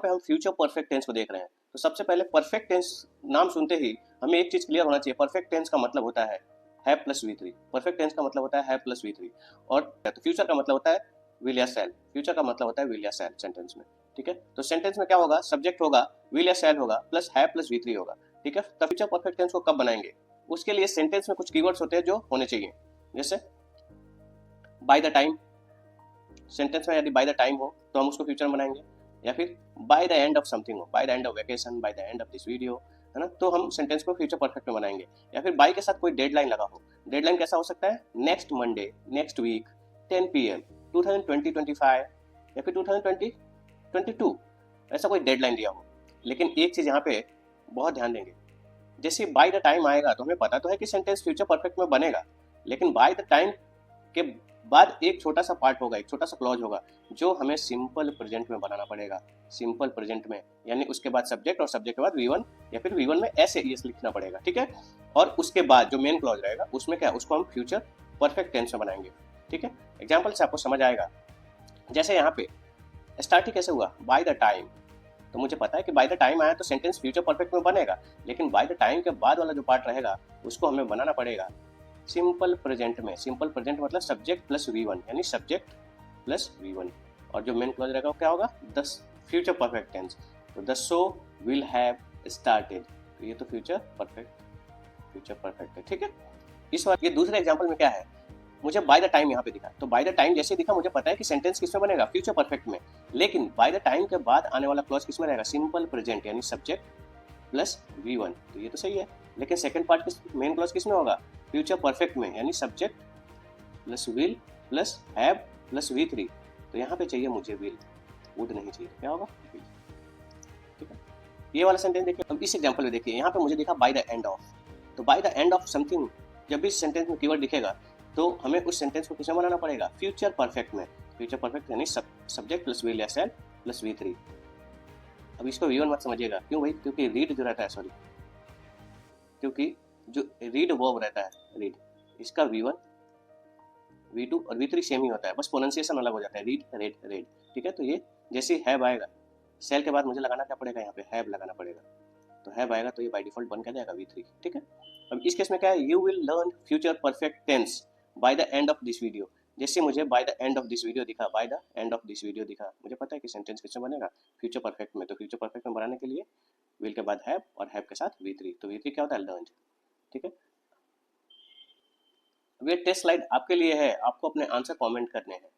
पे हम future perfect tense को देख रहे हैं। तो सबसे पहले परफेक्ट टेंस नाम सुनते ही हमें एक चीज क्लियर होना चाहिए, परफेक्ट टेंस का मतलब होता है have plus V3। Perfect tense का मतलब होता है हैव प्लस V3। और तो फ्यूचर का मतलब होता है विल या शैल। फ्यूचर का मतलब होता है विल या शैल सेंटेंस में। ठीक है, तो सेंटेंस में क्या होगा, सब्जेक्ट होगा, विल या शैल होगा, प्लस हैव प्लस V3 होगा। ठीक है, तो फ्यूचर परफेक्ट टेंस को कब बनाएंगे, उसके लिए सेंटेंस में कुछ कीवर्ड्स होते हैं जो होने चाहिए। जैसे बाय द टाइम, सेंटेंस में यदि बाय द टाइम हो तो हम उसको फ्यूचर बनाएंगे, या फिर by the end of something हो, by the end of vacation, by the end of this video, है ना, तो हम सेंटेंस को फ्यूचर परफेक्ट में बनाएंगे। या फिर बाय के साथ कोई डेडलाइन लगा हो, डेडलाइन कैसा हो सकता है, next Monday, next week, 10 PM 2020-25 या फिर 2020-22, ऐसा कोई डेडलाइन दिया हो। लेकिन एक चीज यहाँ पे बहुत ध्यान देंगे, जैसे बाय द टाइम आएगा तो हमें पता तो है कि सेंटेंस फ्यूचर परफेक्ट में बनेगा, लेकिन बाय द टाइम के बाद एक छोटा सा पार्ट होगा, एक छोटा सा क्लॉज होगा जो हमें सिंपल प्रेजेंट में बनाना पड़ेगा। सिंपल प्रेजेंट में यानी उसके बाद सब्जेक्ट और सब्जेक्ट के बाद V1 या फिर V1 में ऐसे ES लिखना पड़ेगा। ठीक है, और उसके बाद जो मेन क्लॉज रहेगा उसमें क्या, उसको हम फ्यूचर परफेक्ट टेंस में बनाएंगे। ठीक है, एग्जाम्पल से आपको समझ आएगा। जैसे यहाँ पे स्टार्ट ही कैसे हुआ, बाय द टाइम, तो मुझे पता है कि बाय द टाइम आया तो सेंटेंस फ्यूचर परफेक्ट में बनेगा, लेकिन बाय द टाइम के बाद वाला जो पार्ट रहेगा उसको हमें बनाना पड़ेगा सिंपल प्रेजेंट में। सिंपल प्रेजेंट मतलब सब्जेक्ट प्लस V1 यानी सब्जेक्ट प्लस V1, और जो मेन क्लॉज रहेगा वो क्या होगा, द फ्यूचर परफेक्ट टेंस। तो the show will have started, तो ये तो फ्यूचर परफेक्ट है। ठीक है, इस बार ये दूसरे एग्जांपल में क्या है, मुझे बाय द टाइम यहाँ पे दिखा, तो बाय द टाइम जैसे दिखा मुझे पता है कि सेंटेंस किसमें बनेगा, फ्यूचर परफेक्ट में। लेकिन बाय द टाइम के बाद आने वाला क्लॉज किसमें रहेगा, सिंपल प्रेजेंट यानी सब्जेक्ट प्लस V1, तो ये तो सही है। लेकिन सेकंड पार्ट किस, मेन क्लॉज किसमें होगा, फ्यूचर परफेक्ट में यानी subject plus will plus have plus V3, तो यहाँ पे चाहिए मुझे विल, वुड नहीं चाहिए, क्या होगा विल। ठीक है, ये वाला सेंटेंस देखिए। अब इस एग्जांपल में देखिए, यहाँ पे मुझे दिखा बाय द एंड ऑफ, तो bye the end of something जब भी सेंटेंस में कीवर्ड दिखेगा तो हमें उस सेंटेंस को किसमें बनाना पड़ेगा, फ्यूचर परफेक्ट में। फ्यूचर परफेक्ट यानी सब्जेक्ट प्लस विल या शैल प्लस V3। अब इसको V1 मत समझिएगा, क्यों भाई, क्योंकि रीड जो रहता है, सॉरी, क्योंकि जो रीड वर्ब रहता है, रीड, इसका V1 V2 और V3 सेम ही होता है, बस प्रोनाउंसिएशन अलग हो जाता है, रीड रेड रेड। ठीक है, तो ये जैसे हैव आएगा, सेल के बाद मुझे लगाना क्या पड़ेगा, यहाँ पे हैव लगाना पड़ेगा, तो हैव आएगा तो ये बाय डिफॉल्ट बन के जाएगा V3। ठीक है, अब इस केस में क्या है, you will learn future perfect tense by the end of this video. जैसे मुझे by the end of this video दिखा, by the end of this video दिखा, मुझे पता है कि सेंटेंस किसमें बनेगा, फ्यूचर परफेक्ट में। तो फ्यूचर परफेक्ट में बनाने के लिए विल के बाद हैव और हैव के साथ V3, तो V3 क्या होता है, लर्न। ठीक है, अब ये टेस्ट स्लाइड आपके लिए है, आपको अपने आंसर कमेंट करने हैं।